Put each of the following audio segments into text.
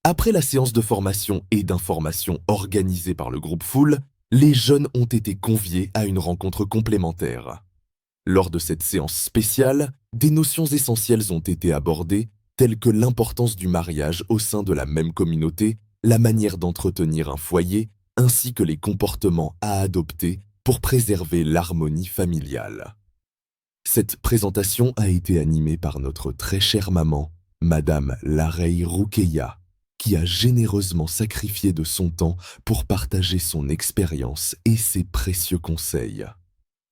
Après la séance de formation et d'information organisée par le groupe Foule, les jeunes ont été conviés à une rencontre complémentaire. Lors de cette séance spéciale, des notions essentielles ont été abordées, telles que l'importance du mariage au sein de la même communauté, la manière d'entretenir un foyer, ainsi que les comportements à adopter pour préserver l'harmonie familiale. Cette présentation a été animée par notre très chère maman, Madame Lareille Roukeya, qui a généreusement sacrifié de son temps pour partager son expérience et ses précieux conseils.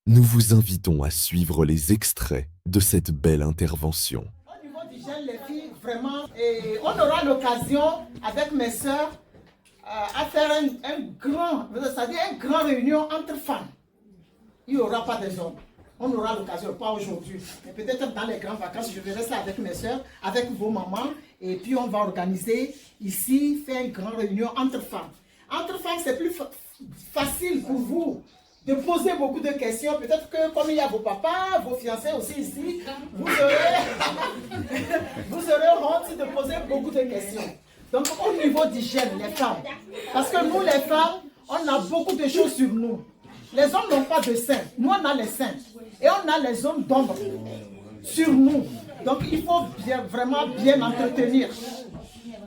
Nous vous invitons à suivre les extraits de cette belle intervention. Au niveau du jeune, les filles, vraiment, et on aura l'occasion avec mes sœurs à faire une grande réunion entre femmes. Il n'y aura pas des hommes. On aura l'occasion, pas aujourd'hui, mais peut-être dans les grandes vacances, je verrai ça avec mes soeurs, avec vos mamans, et puis on va organiser ici, faire une grande réunion entre femmes. Entre femmes, c'est plus facile pour vous de poser beaucoup de questions. Peut-être que comme il y a vos papas, vos fiancés aussi ici, vous aurez honte de poser beaucoup de questions. Donc au niveau d'hygiène, les femmes, parce que nous les femmes, on a beaucoup de choses sur nous. Les hommes n'ont pas de seins, nous on a les seins. Et on a les hommes d'ombre sur nous. Donc il faut vraiment bien entretenir.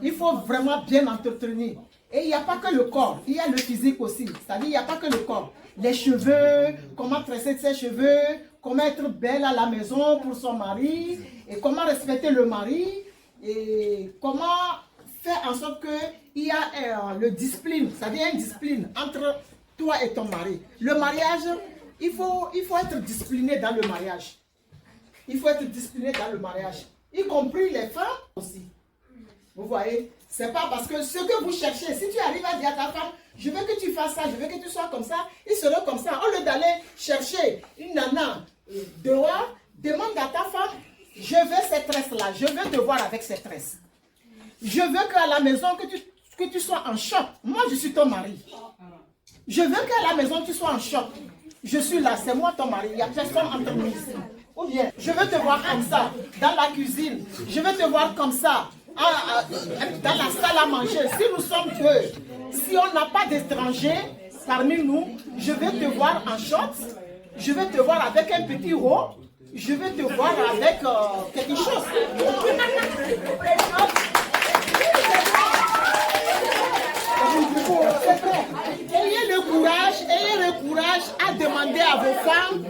Il faut vraiment bien entretenir. Et il n'y a pas que le corps, il y a le physique aussi. C'est-à-dire il n'y a pas que le corps. Les cheveux, comment tresser ses cheveux, comment être belle à la maison pour son mari, et comment respecter le mari, et comment faire en sorte qu'il y a le discipline, c'est-à-dire une discipline entre toi et ton mari. Le mariage, il faut être discipliné dans le mariage. Il faut être discipliné dans le mariage, y compris les femmes aussi. Vous voyez, c'est pas parce que ce que vous cherchez, si tu arrives à dire à ta femme, je veux que tu fasses ça, je veux que tu sois comme ça, il sera comme ça. Au lieu d'aller chercher une nana dehors, demande à ta femme, je veux ces tresses-là, je veux te voir avec ces tresses. Je veux qu'à la maison, que tu sois en choc. Moi, je suis ton mari. Je veux qu'à la maison, tu sois en choc. Je suis là, c'est moi ton mari, il n'y a personne entre nous ici. Ou bien, je veux te voir comme ça, dans la cuisine. Je veux te voir comme ça, dans la salle à manger. Si nous sommes deux, si on n'a pas d'étrangers parmi nous, je veux te voir en short, je veux te voir avec un petit haut, je veux te voir avec quelque chose. Ayez le courage à demander à vos femmes,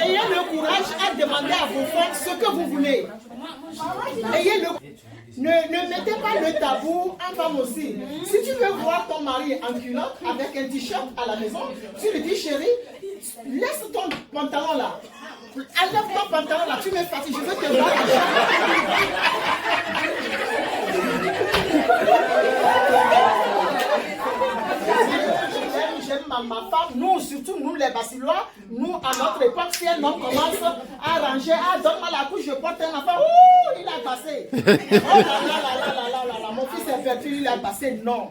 ayez le courage à demander à vos femmes ce que vous voulez. Ne mettez pas le tabou en femme aussi. Si tu veux voir ton mari en culotte avec un t-shirt à la maison, tu lui dis chérie, laisse ton pantalon là. Enlève ton pantalon là, tu me fatigues, je veux te voir. J'aime ma femme, nous, surtout nous les Bassilois, nous à notre époque, si un homme commence à ranger, donne-moi la couche, je porte un enfant, ouh, il a passé. Oh là, mon fils est perdu, il a passé, non.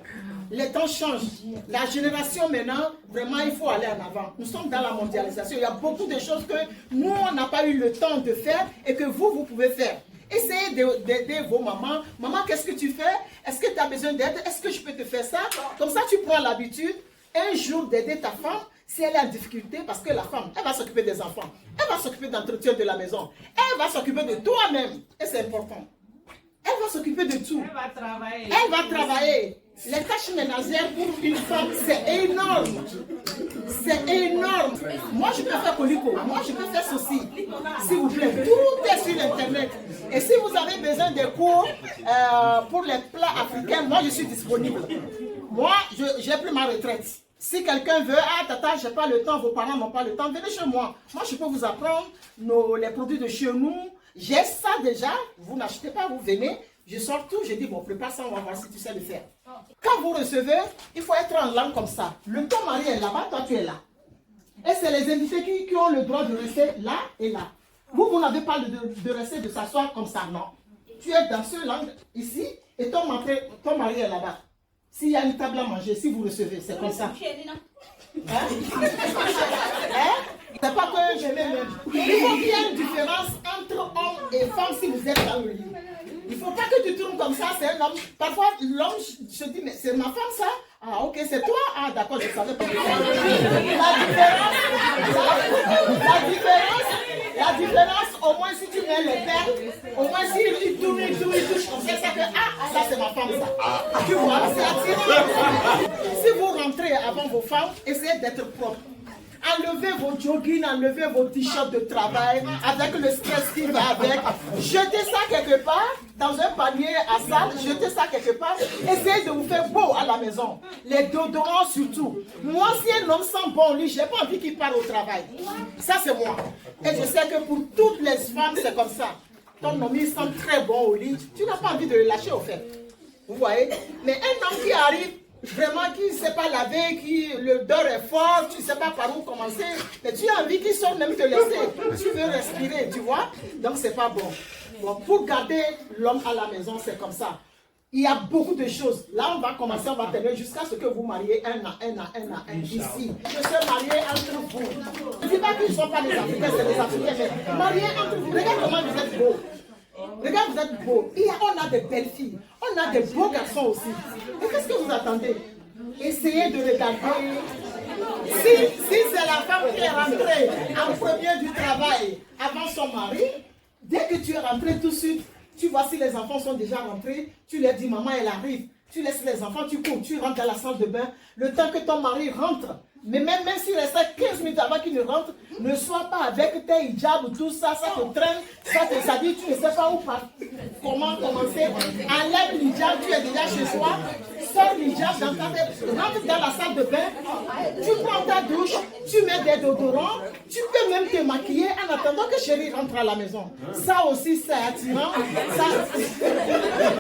Les temps changent. La génération maintenant, vraiment, il faut aller en avant. Nous sommes dans la mondialisation. Il y a beaucoup de choses que nous, on n'a pas eu le temps de faire et que vous pouvez faire. Essayez d'aider vos mamans. Maman, qu'est-ce que tu fais? Est-ce que tu as besoin d'aide? Est-ce que je peux te faire ça? Comme ça, tu prends l'habitude un jour d'aider ta femme si elle est en difficulté, parce que la femme, elle va s'occuper des enfants. Elle va s'occuper d'entretien de la maison. Elle va s'occuper de toi-même. Et c'est important. Elle va s'occuper de tout. Elle va travailler. Elle va travailler. Les tâches ménagères pour une femme, c'est énorme. C'est énorme. Moi, je peux faire colico. Moi, je peux faire ceci. S'il vous plaît, tout est sur Internet. Et si vous avez besoin de cours pour les plats africains, moi, je suis disponible. Moi, j'ai pris ma retraite. Si quelqu'un veut, tata, j'ai pas le temps, vos parents n'ont pas le temps, venez chez moi. Moi, je peux vous apprendre les produits de chez nous. J'ai ça déjà. Vous n'achetez pas, vous venez. Je sors tout, je dis, bon, prépare ça, on va voir si tu sais le faire. Quand vous recevez, il faut être en langue comme ça. Ton mari est là-bas, toi tu es là. Et c'est les invités qui ont le droit de rester là et là. Vous n'avez pas de rester, de s'asseoir comme ça, non. Tu es dans ce langue ici et ton mari est là-bas. S'il y a une table à manger, si vous recevez, c'est comme ça. Hein? C'est pas que je m'aime. Il faut qu'il y ait une différence entre hommes et femmes si vous êtes dans le lit. Il ne faut pas que tu tournes comme ça, c'est un homme. Parfois, l'homme se dit, mais c'est ma femme ça? Ah, ok, c'est toi? Ah, d'accord, je savais pas. La différence, au moins si tu mets le père, au moins s'il tourne, il touche comme ça, ça fait, ah, ça c'est ma femme ça. Tu vois, c'est attirant. Si vous rentrez avant vos femmes, essayez d'être propre. Enlevez vos joggings, enlevez vos t-shirts de travail, avec le stress qui va avec. Jetez ça quelque part, dans un panier à sable, jetez ça quelque part. Essayez de vous faire beau à la maison. Les déodorants surtout. Moi, si un homme sent bon au lit, je n'ai pas envie qu'il parte au travail. Ça, c'est moi. Et je sais que pour toutes les femmes, c'est comme ça. Ton homme, il sent très bon au lit. Tu n'as pas envie de le lâcher au fait. Vous voyez? Mais un homme qui arrive, vraiment qui ne sait pas laver, qui l'odeur est forte, tu ne sais pas par où commencer, mais tu as envie qu'il sorte même te laisser. Tu veux respirer, tu vois? Donc c'est pas bon. Bon, pour garder l'homme à la maison, c'est comme ça. Il y a beaucoup de choses. Là, on va commencer, on va terminer jusqu'à ce que vous mariez un à un ici. Je suis marié entre vous. Je ne dis pas qu'ils ne sont pas des Africains, c'est des Africains, mais mariés entre vous. Regarde comment vous êtes beaux. Regarde, vous êtes beaux. On a de belles filles. On a de beaux garçons aussi. Et qu'est-ce que vous attendez? Essayez de regarder. Si c'est la femme qui est rentrée en premier du travail avant son mari, dès que tu es rentré tout de suite, tu vois si les enfants sont déjà rentrés, tu leur dis maman elle arrive. Tu laisses les enfants, tu cours, tu rentres dans la salle de bain. Le temps que ton mari rentre, mais même s'il restait 15 minutes avant qu'il ne rentre, ne sois pas avec tes hijabs ou tout ça, ça te traîne, ça dit tu ne sais pas où comment commencer. Enlève l'hijab, tu es déjà chez soi, sors l'hijab dans ta tête, rentre dans la salle de bain, tu prends ta douche, tu mets des déodorants, tu peux même te maquiller en attendant que chérie rentre à la maison. Ça aussi c'est attirant. Ça...